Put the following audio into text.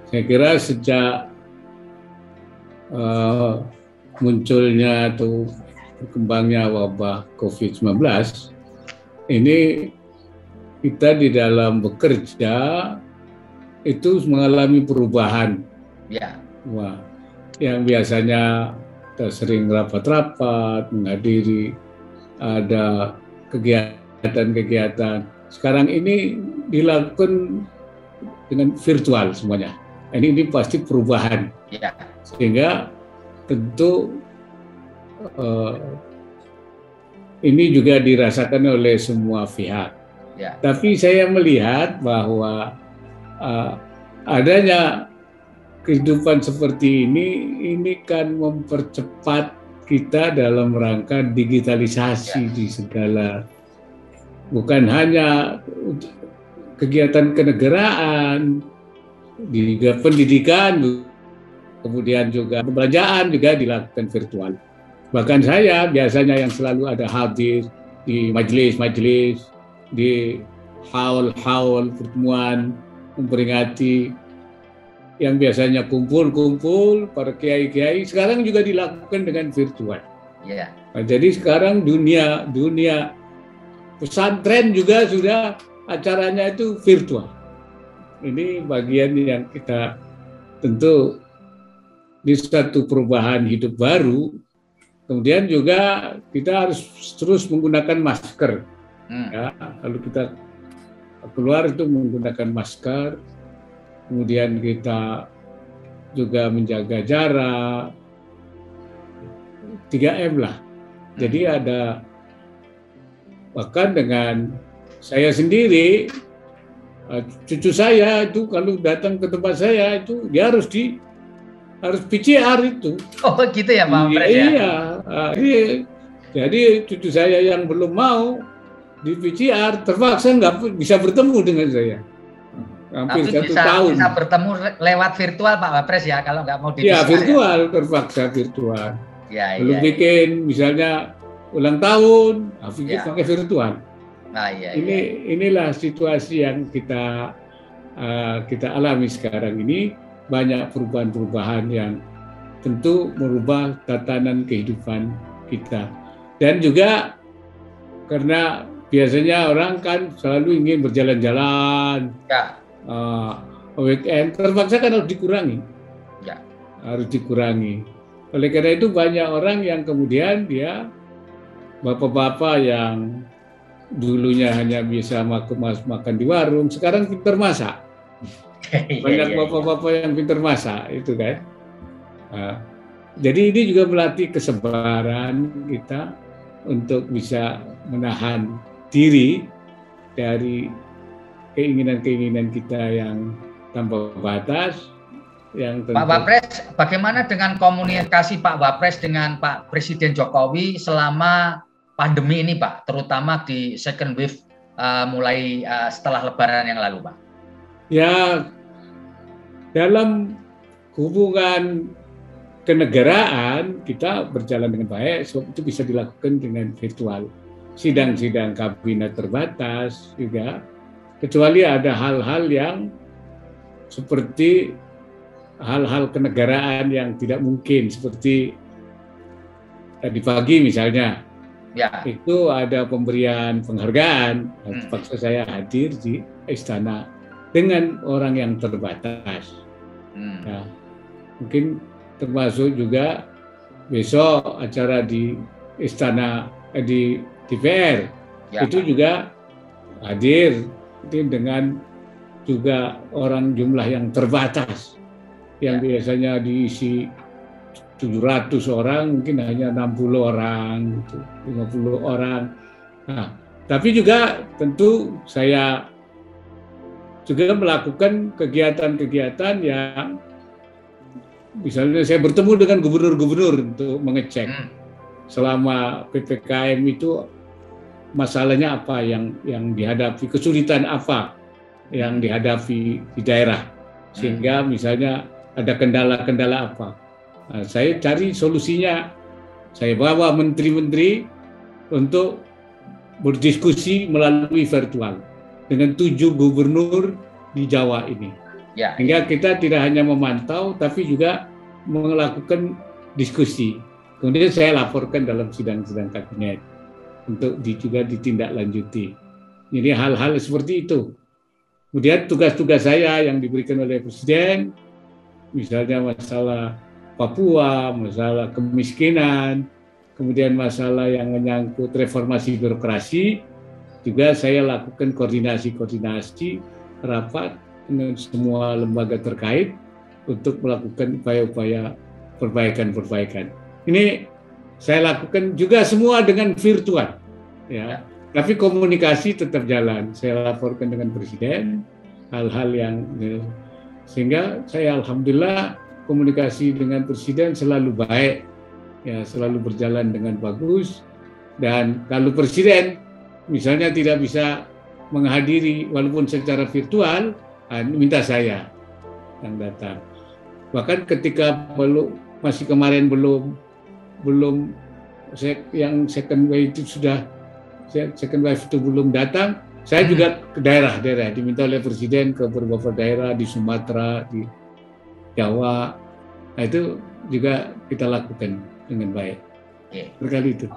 Saya kira sejak munculnya atau berkembangnya wabah COVID-19, ini kita di dalam bekerja itu mengalami perubahan. Ya. Wah, yang biasanya kita sering rapat-rapat, menghadiri ada kegiatan-kegiatan. Sekarang ini dilakukan dengan virtual semuanya. Ini pasti perubahan. Ya. Sehingga tentu ini juga dirasakan oleh semua pihak. Ya. Tapi saya melihat bahwa adanya kehidupan seperti ini kan mempercepat kita dalam rangka digitalisasi di segala, bukan hanya kegiatan kenegaraan, juga pendidikan, kemudian juga pembelajaran juga dilakukan virtual. Bahkan saya biasanya yang selalu ada hadir di majelis-majelis, di haul-haul pertemuan memperingati yang biasanya kumpul-kumpul para kiai-kiai, sekarang juga dilakukan dengan virtual. Yeah. Nah, jadi sekarang dunia pesantren juga sudah acaranya itu virtual. Ini bagian yang kita tentu di satu perubahan hidup baru. Kemudian juga kita harus terus menggunakan masker. Ya, lalu kita keluar itu menggunakan masker. Kemudian kita juga menjaga jarak, 3M lah. Jadi ada, bahkan dengan saya sendiri, cucu saya itu kalau datang ke tempat saya itu dia harus PCR itu. Oh gitu ya Pak Pres ya? Iya. Jadi cucu saya yang belum mau di PCR terpaksa nggak bisa bertemu dengan saya. Hampir tapi 1 tahun. Bisa bertemu lewat virtual Pak Wapres ya, kalau nggak mau di ya virtual ya? Terpaksa virtual. Belum bikin misalnya ulang tahun, pakai virtual. Nah, Inilah situasi yang kita alami sekarang ini, banyak perubahan-perubahan yang tentu merubah tatanan kehidupan kita. Dan juga karena biasanya orang kan selalu ingin berjalan-jalan. Ya. Weekend terpaksa kan harus dikurangi. Ya. Harus dikurangi. Oleh karena itu banyak orang yang kemudian dia bapak-bapak yang dulunya hanya bisa makan di warung, sekarang pintar masak. Banyak bapak-bapak yang pintar masak itu kan. Jadi ini juga melatih kesabaran kita untuk bisa menahan diri dari keinginan-keinginan kita yang tanpa batas. Yang tentu... Pak Wapres, bagaimana dengan komunikasi Pak Wapres dengan Pak Presiden Jokowi selama pandemi ini Pak, terutama di second wave mulai setelah Lebaran yang lalu Pak? Ya, dalam hubungan kenegaraan kita berjalan dengan baik, sebab itu bisa dilakukan dengan virtual. Sidang-sidang kabinet terbatas juga, kecuali ada hal-hal yang seperti hal-hal kenegaraan yang tidak mungkin, seperti tadi pagi misalnya, itu ada pemberian penghargaan, terpaksa saya hadir di istana dengan orang yang terbatas. Ya, mungkin termasuk juga besok acara di istana di DPR, itu juga hadir dengan juga orang jumlah yang terbatas, yang biasanya diisi 700 orang, mungkin hanya 60 orang, 50 orang. Nah, tapi juga tentu saya juga melakukan kegiatan-kegiatan yang misalnya saya bertemu dengan gubernur-gubernur untuk mengecek selama PPKM itu masalahnya apa yang dihadapi, kesulitan apa yang dihadapi di daerah, sehingga misalnya ada kendala-kendala apa. Nah, saya cari solusinya, saya bawa menteri-menteri untuk berdiskusi melalui virtual dengan 7 gubernur di Jawa ini. Ya. Sehingga kita tidak hanya memantau, tapi juga melakukan diskusi. Kemudian saya laporkan dalam sidang-sidang kabinet untuk juga ditindaklanjuti. Jadi hal-hal seperti itu. Kemudian tugas-tugas saya yang diberikan oleh Presiden, misalnya masalah Papua, masalah kemiskinan, kemudian masalah yang menyangkut reformasi birokrasi, juga saya lakukan koordinasi rapat dengan semua lembaga terkait untuk melakukan upaya-upaya perbaikan. Ini saya lakukan juga semua dengan virtual, ya. Tapi komunikasi tetap jalan. Saya laporkan dengan Presiden hal-hal yang sehingga saya alhamdulillah komunikasi dengan Presiden selalu baik, ya, selalu berjalan dengan bagus. Dan kalau Presiden misalnya tidak bisa menghadiri walaupun secara virtual, minta saya yang datang. Bahkan ketika masih kemarin belum yang second wave itu belum datang, saya juga ke daerah-daerah, diminta oleh Presiden ke beberapa daerah di Sumatera, di Jawa. Nah, itu juga kita lakukan dengan baik. Berkali itu.